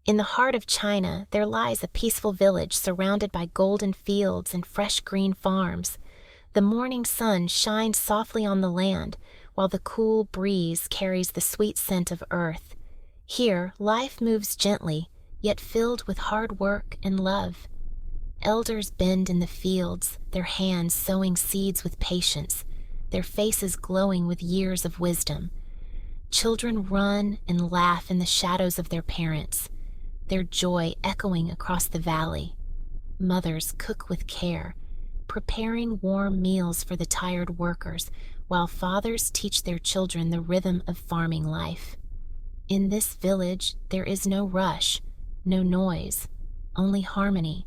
In the heart of China, there lies a peaceful village surrounded by golden fields and fresh green farms. The morning sun shines softly on the land, while the cool breeze carries the sweet scent of earth. Here, life moves gently, yet filled with hard work and love. Elders bend in the fields, their hands sowing seeds with patience, their faces glowing with years of wisdom. Children run and laugh in the shadows of their parents, their joy echoing across the valley. Mothers cook with care, preparing warm meals for the tired workers, while fathers teach their children the rhythm of farming life. In this village, there is no rush, no noise, only harmony.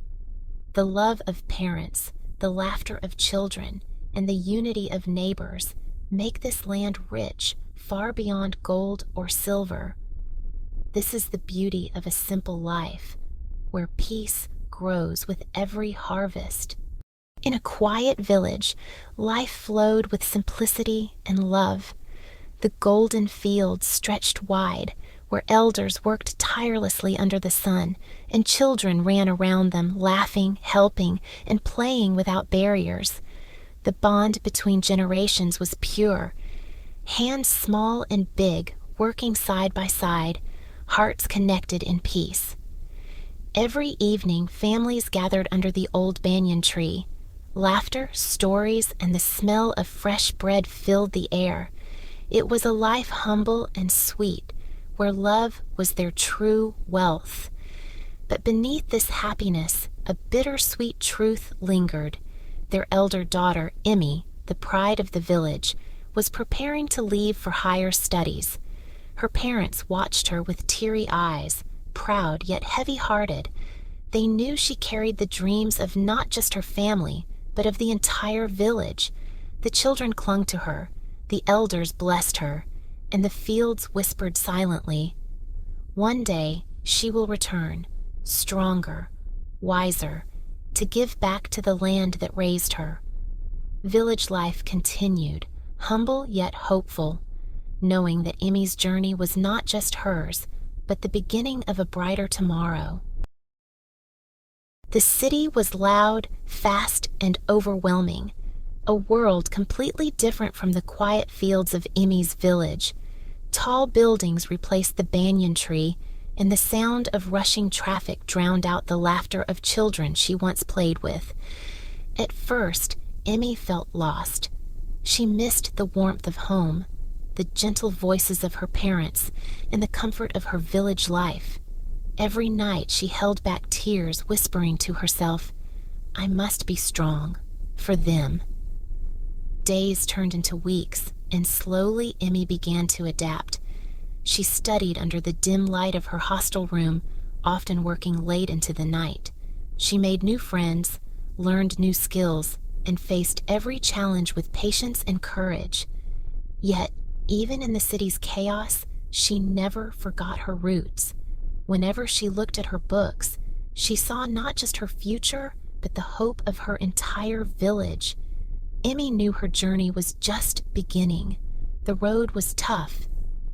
The love of parents, the laughter of children, and the unity of neighbors make this land rich, far beyond gold or silver. This is the beauty of a simple life, where peace grows with every harvest. In a quiet village, life flowed with simplicity and love. The golden fields stretched wide, where elders worked tirelessly under the sun, and children ran around them, laughing, helping, and playing without barriers. The bond between generations was pure. Hands small and big, working side by side, hearts connected in peace. Every evening, families gathered under the old banyan tree. Laughter, stories, and the smell of fresh bread filled the air. It was a life humble and sweet, where love was their true wealth. But beneath this happiness, a bittersweet truth lingered. Their elder daughter, Emy, the pride of the village, was preparing to leave for higher studies. Her parents watched her with teary eyes, proud yet heavy-hearted. They knew she carried the dreams of not just her family, but of the entire village. The children clung to her, the elders blessed her, and the fields whispered silently, "One day she will return, stronger, wiser, to give back to the land that raised her." Village life continued, humble yet hopeful, knowing that Emy's journey was not just hers, but the beginning of a brighter tomorrow. The city was loud, fast, and overwhelming, a world completely different from the quiet fields of Emy's village. Tall buildings replaced the banyan tree, and the sound of rushing traffic drowned out the laughter of children she once played with. At first, Emy felt lost. She missed the warmth of home, the gentle voices of her parents, and the comfort of her village life. Every night she held back tears, whispering to herself, "I must be strong, for them." Days turned into weeks, and slowly Emy began to adapt. She studied under the dim light of her hostel room, often working late into the night. She made new friends, learned new skills, and faced every challenge with patience and courage. Yet, even in the city's chaos, she never forgot her roots. Whenever she looked at her books, she saw not just her future, but the hope of her entire village. Emy knew her journey was just beginning. The road was tough,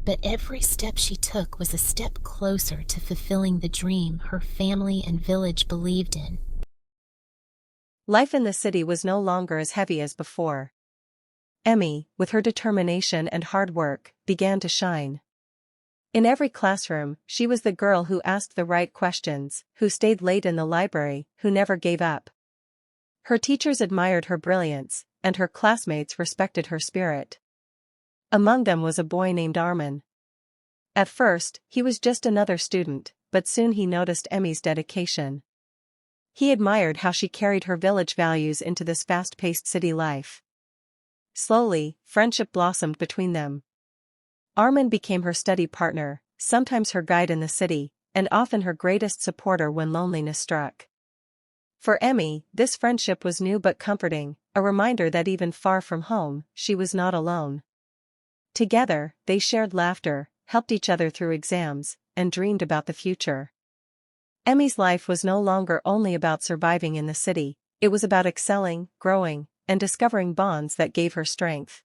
but every step she took was a step closer to fulfilling the dream her family and village believed in. Life in the city was no longer as heavy as before. Emy, with her determination and hard work, began to shine. In every classroom, she was the girl who asked the right questions, who stayed late in the library, who never gave up. Her teachers admired her brilliance, and her classmates respected her spirit. Among them was a boy named Arman. At first, he was just another student, but soon he noticed Emy's dedication. He admired how she carried her village values into this fast-paced city life. Slowly, friendship blossomed between them. Arman became her study partner, sometimes her guide in the city, and often her greatest supporter when loneliness struck. For Emy, this friendship was new but comforting, a reminder that even far from home, she was not alone. Together, they shared laughter, helped each other through exams, and dreamed about the future. Emy's life was no longer only about surviving in the city, it was about excelling, growing, and discovering bonds that gave her strength.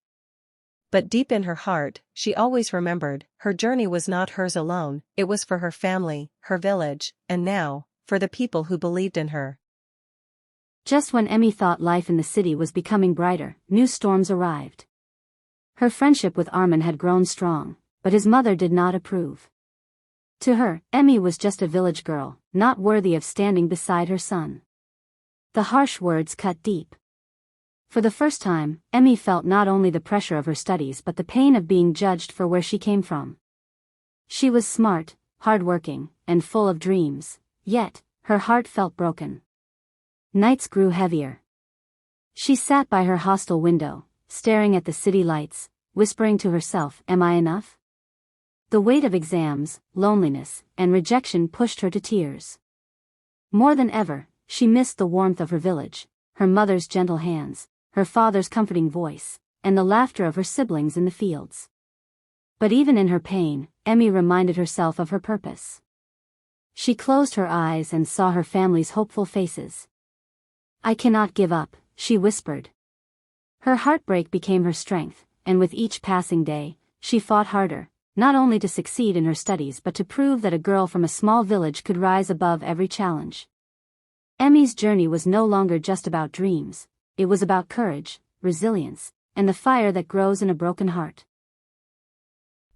But deep in her heart, she always remembered, her journey was not hers alone, it was for her family, her village, and now, for the people who believed in her. Just when Emy thought life in the city was becoming brighter, new storms arrived. Her friendship with Arman had grown strong, but his mother did not approve. To her, Emy was just a village girl, not worthy of standing beside her son. The harsh words cut deep. For the first time, Emy felt not only the pressure of her studies but the pain of being judged for where she came from. She was smart, hardworking, and full of dreams, yet, her heart felt broken. Nights grew heavier. She sat by her hostel window, staring at the city lights, whispering to herself, "Am I enough?" The weight of exams, loneliness, and rejection pushed her to tears. More than ever, she missed the warmth of her village, her mother's gentle hands, her father's comforting voice, and the laughter of her siblings in the fields. But even in her pain, Emy reminded herself of her purpose. She closed her eyes and saw her family's hopeful faces. "I cannot give up," she whispered. Her heartbreak became her strength, and with each passing day, she fought harder, not only to succeed in her studies but to prove that a girl from a small village could rise above every challenge. Emy's journey was no longer just about dreams, it was about courage, resilience, and the fire that grows in a broken heart.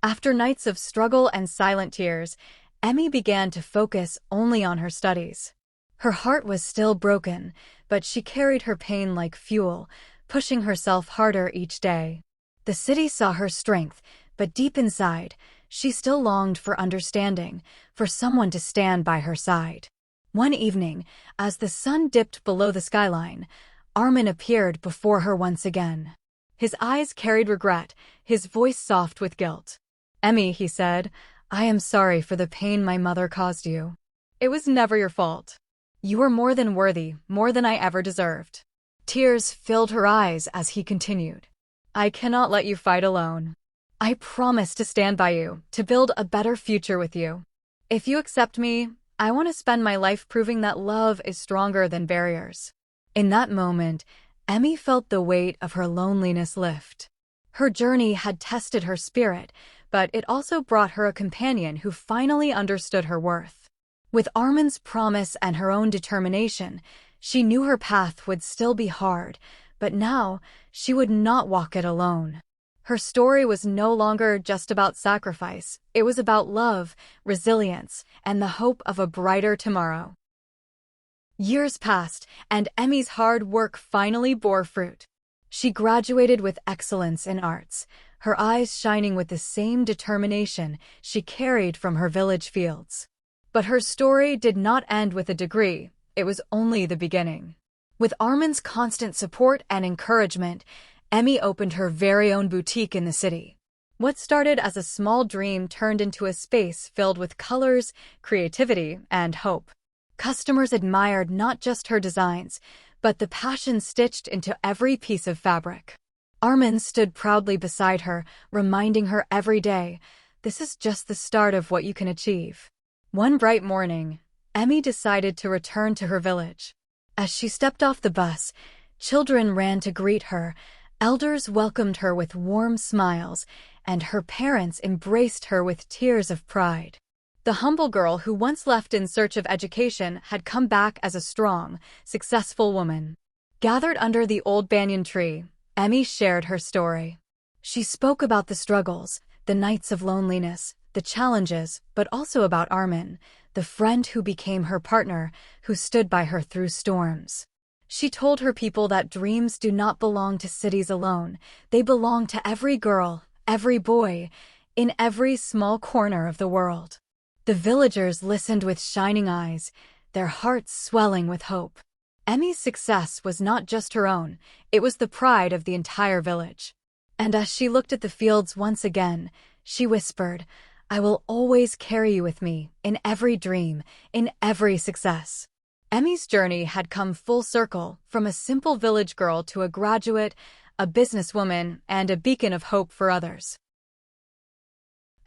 After nights of struggle and silent tears, Emy began to focus only on her studies. Her heart was still broken, but she carried her pain like fuel, pushing herself harder each day. The city saw her strength, but deep inside, she still longed for understanding, for someone to stand by her side. One evening, as the sun dipped below the skyline, Arman appeared before her once again. His eyes carried regret, his voice soft with guilt. "Emy," he said, "I am sorry for the pain my mother caused you. It was never your fault. You were more than worthy, more than I ever deserved." Tears filled her eyes as he continued. "I cannot let you fight alone. I promise to stand by you, to build a better future with you. If you accept me, I want to spend my life proving that love is stronger than barriers." In that moment, Emy felt the weight of her loneliness lift. Her journey had tested her spirit, but it also brought her a companion who finally understood her worth. With Arman's promise and her own determination, she knew her path would still be hard, but now she would not walk it alone. Her story was no longer just about sacrifice, it was about love, resilience, and the hope of a brighter tomorrow. Years passed, and Emy's hard work finally bore fruit. She graduated with excellence in arts, her eyes shining with the same determination she carried from her village fields. But her story did not end with a degree, it was only the beginning. With Arman's constant support and encouragement, Emy opened her very own boutique in the city. What started as a small dream turned into a space filled with colors, creativity, and hope. Customers admired not just her designs, but the passion stitched into every piece of fabric. Arman stood proudly beside her, reminding her every day, "This is just the start of what you can achieve." One bright morning, Emy decided to return to her village. As she stepped off the bus, children ran to greet her, elders welcomed her with warm smiles, and her parents embraced her with tears of pride. The humble girl who once left in search of education had come back as a strong, successful woman. Gathered under the old banyan tree, Emy shared her story. She spoke about the struggles, the nights of loneliness, the challenges, but also about Arman, the friend who became her partner, who stood by her through storms. She told her people that dreams do not belong to cities alone, they belong to every girl, every boy, in every small corner of the world. The villagers listened with shining eyes, their hearts swelling with hope. Emy's success was not just her own, it was the pride of the entire village. And as she looked at the fields once again, she whispered, "I will always carry you with me, in every dream, in every success." Emy's journey had come full circle, from a simple village girl to a graduate, a businesswoman, and a beacon of hope for others.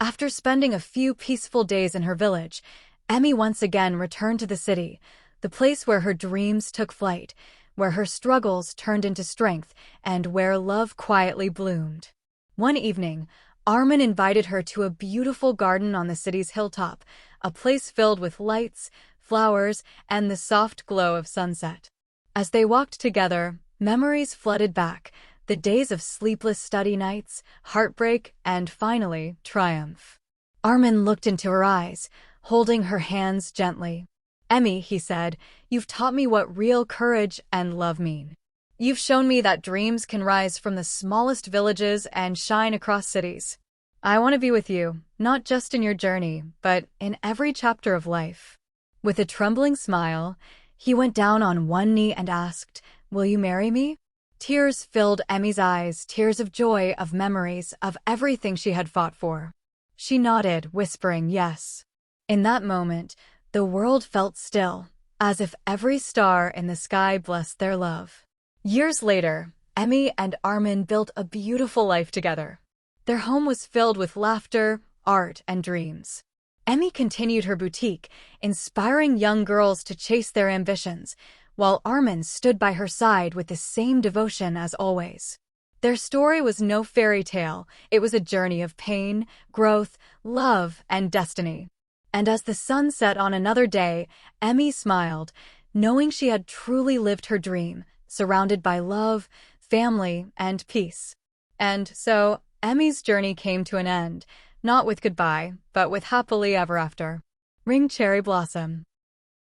After spending a few peaceful days in her village, Emy once again returned to the city, the place where her dreams took flight, where her struggles turned into strength, and where love quietly bloomed. One evening, Arman invited her to a beautiful garden on the city's hilltop, a place filled with lights, flowers, and the soft glow of sunset. As they walked together, memories flooded back, the days of sleepless study nights, heartbreak, and finally, triumph. Arman looked into her eyes, holding her hands gently. "Emy," he said, "you've taught me what real courage and love mean. You've shown me that dreams can rise from the smallest villages and shine across cities. I want to be with you, not just in your journey, but in every chapter of life." With a trembling smile, he went down on one knee and asked, "Will you marry me?" Tears filled Emy's eyes, tears of joy, of memories, of everything she had fought for. She nodded, whispering yes. In that moment, the world felt still, as if every star in the sky blessed their love. Years later, Emy and Arman built a beautiful life together. Their home was filled with laughter, art, and dreams. Emy continued her boutique, inspiring young girls to chase their ambitions, while Arman stood by her side with the same devotion as always. Their story was no fairy tale, it was a journey of pain, growth, love, and destiny. And as the sun set on another day, Emy smiled, knowing she had truly lived her dream, surrounded by love, family, and peace. And so, Emy's journey came to an end, not with goodbye, but with happily ever after. Ring cherry blossom.